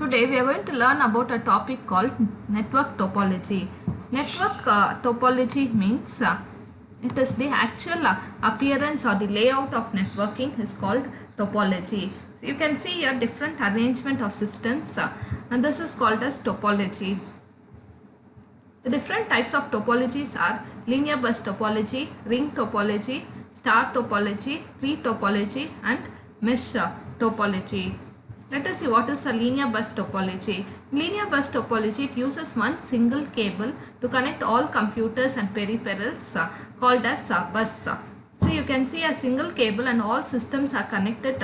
Today we are going to learn about a topic called network topology. Network topology means it is the actual appearance or the layout of networking is called topology. So you can see here different arrangement of systems and this is called as topology. The different types of topologies are linear bus topology, ring topology, star topology, tree topology and mesh topology. Let us see what is a linear bus topology. Linear bus topology, it uses one single cable to connect all computers and peripherals called as bus. So you can see a single cable and all systems are connected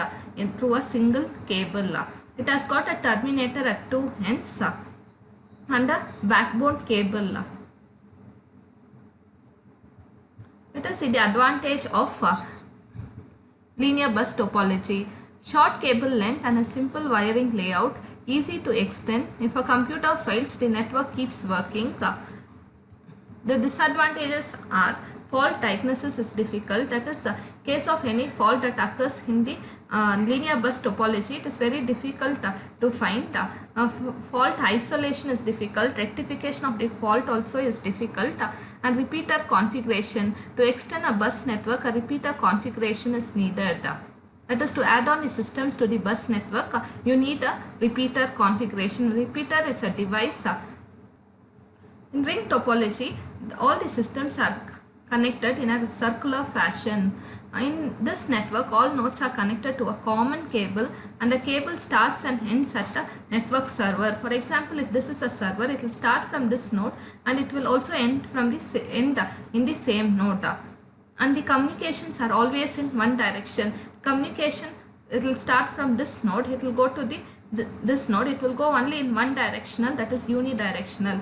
through a single cable. It has got a terminator at two ends and a backbone cable. Let us see the advantage of linear bus topology. Short cable length and a simple wiring layout, easy to extend. If a computer fails, the network keeps working. The disadvantages are fault diagnosis is difficult. That is, case of any fault that occurs in the linear bus topology, it is very difficult to find. Fault isolation is difficult. Rectification of the fault also is difficult. And repeater configuration. To extend a bus network, a repeater configuration is needed. That is, to add on the systems to the bus network, you need a repeater configuration. Repeater is a device. In ring topology, all the systems are connected in a circular fashion. In this network, all nodes are connected to a common cable and the cable starts and ends at the network server. For example, if this is a server, it will start from this node and it will also end from the end in the same node. And the communications are always in one direction. Communication, it will start from this node, it will go to this node, it will go only in one directional, that is unidirectional.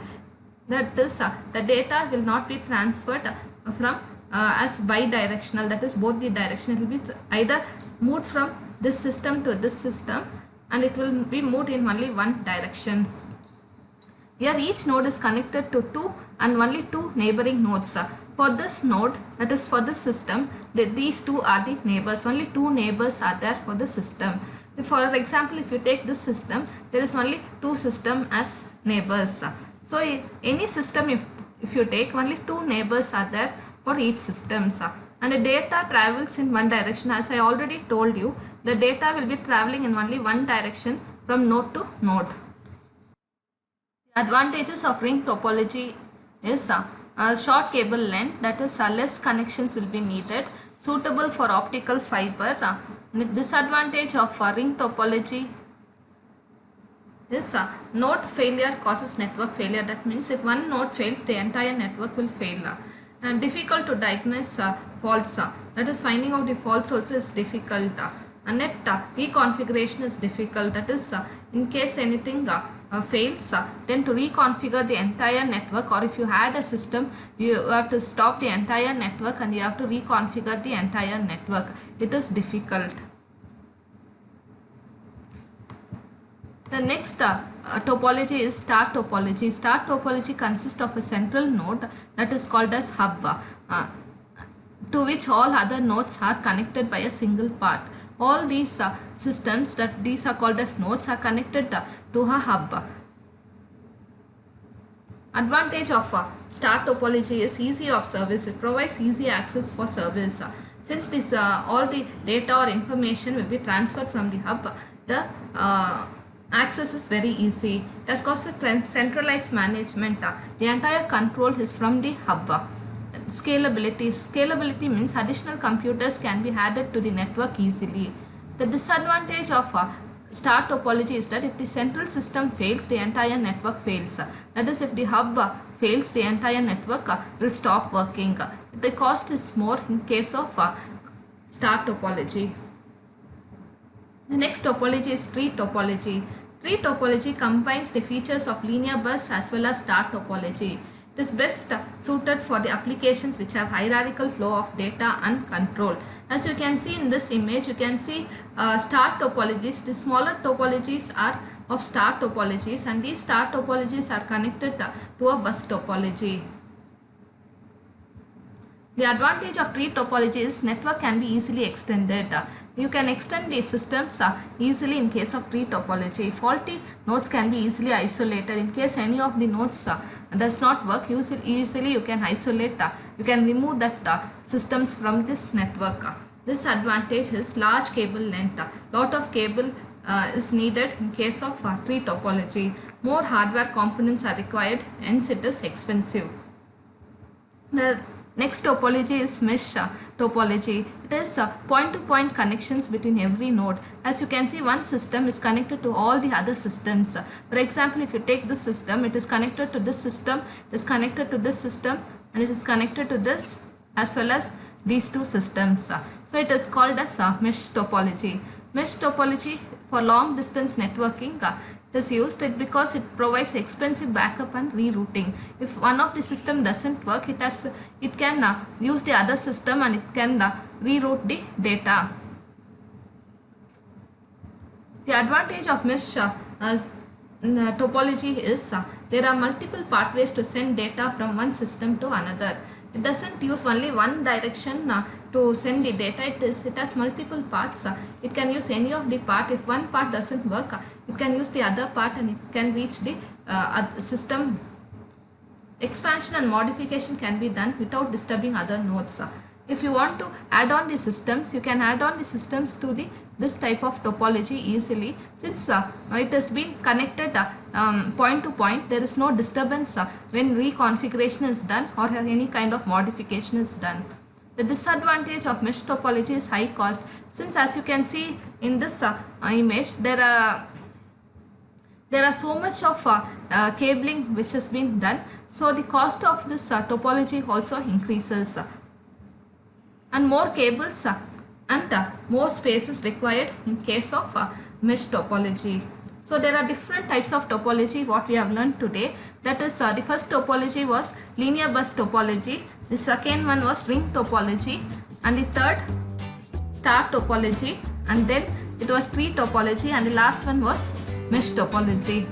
That is, the data will not be transferred from as bidirectional, that is both the direction. It will be either moved from this system to this system and it will be moved in only one direction. Here each node is connected to two and only two neighboring nodes. For this node, that is for this system, these two are the neighbors. Only two neighbors are there for the system. For example, if you take this system, there is only two systems as neighbors. So any system, if you take, only two neighbors are there for each system. And the data travels in one direction. As I already told you, the data will be traveling in only one direction from node to node. Advantages of ring topology is short cable length, that is less connections will be needed, suitable for optical fiber. Disadvantage of ring topology is node failure causes network failure. That means if one node fails, the entire network will fail. And difficult to diagnose faults. That is, finding out the faults also is difficult. And net reconfiguration is difficult. That is, in case anything fails, then to reconfigure the entire network, or if you had a system, you have to stop the entire network and you have to reconfigure the entire network. It is difficult. The next topology is star topology. Star topology consists of a central node that is called as hub, to which all other nodes are connected by a single path. All these systems, that these are called as nodes, are connected to a hub. Advantage of star topology is easy of service. It provides easy access for service. Since this all the data or information will be transferred from the hub, the access is very easy. It has got a centralized management. The entire control is from the hub. Scalability. Scalability means additional computers can be added to the network easily. The disadvantage of star topology is that if the central system fails, the entire network fails. That is, if the hub fails, the entire network will stop working. The cost is more in case of star topology. The next topology is tree topology. Tree topology combines the features of linear bus as well as star topology. It is best suited for the applications which have hierarchical flow of data and control. As you can see in this image, you can see star topologies. The smaller topologies are of star topologies, and these star topologies are connected to a bus topology. The advantage of tree topology is network can be easily extended. You can extend the systems easily in case of tree topology. Faulty nodes can be easily isolated. In case any of the nodes does not work, easily you can isolate, you can remove that systems from this network. This advantage is large cable length. Lot of cable is needed in case of tree topology. More hardware components are required, hence it is expensive. The next topology is mesh topology. It is point-to-point connections between every node. As you can see, one system is connected to all the other systems. For example, if you take this system, it is connected to this system, it is connected to this system, and it is connected to this as well as these two systems. So it is called as mesh topology. Mesh topology for long distance networking is used because it provides expensive backup and rerouting. If one of the system doesn't work, it can use the other system and it can reroute the data. The advantage of mesh topology is there are multiple pathways to send data from one system to another. It doesn't use only one direction to send the data. It has multiple paths. It can use any of the path. If one part doesn't work, it can use the other part and it can reach the system. Expansion and modification can be done without disturbing other nodes. If you want to add on the systems, you can add on the systems to this type of topology easily. Since it has been connected point to point, there is no disturbance when reconfiguration is done or any kind of modification is done. The disadvantage of mesh topology is high cost. Since as you can see in this image, there are so much of cabling which has been done. So the cost of this topology also increases. And more cables and more space is required in case of mesh topology. So there are different types of topology what we have learned today. That is the first topology was linear bus topology, the second one was ring topology, and the third star topology, and then it was tree topology, and the last one was mesh topology.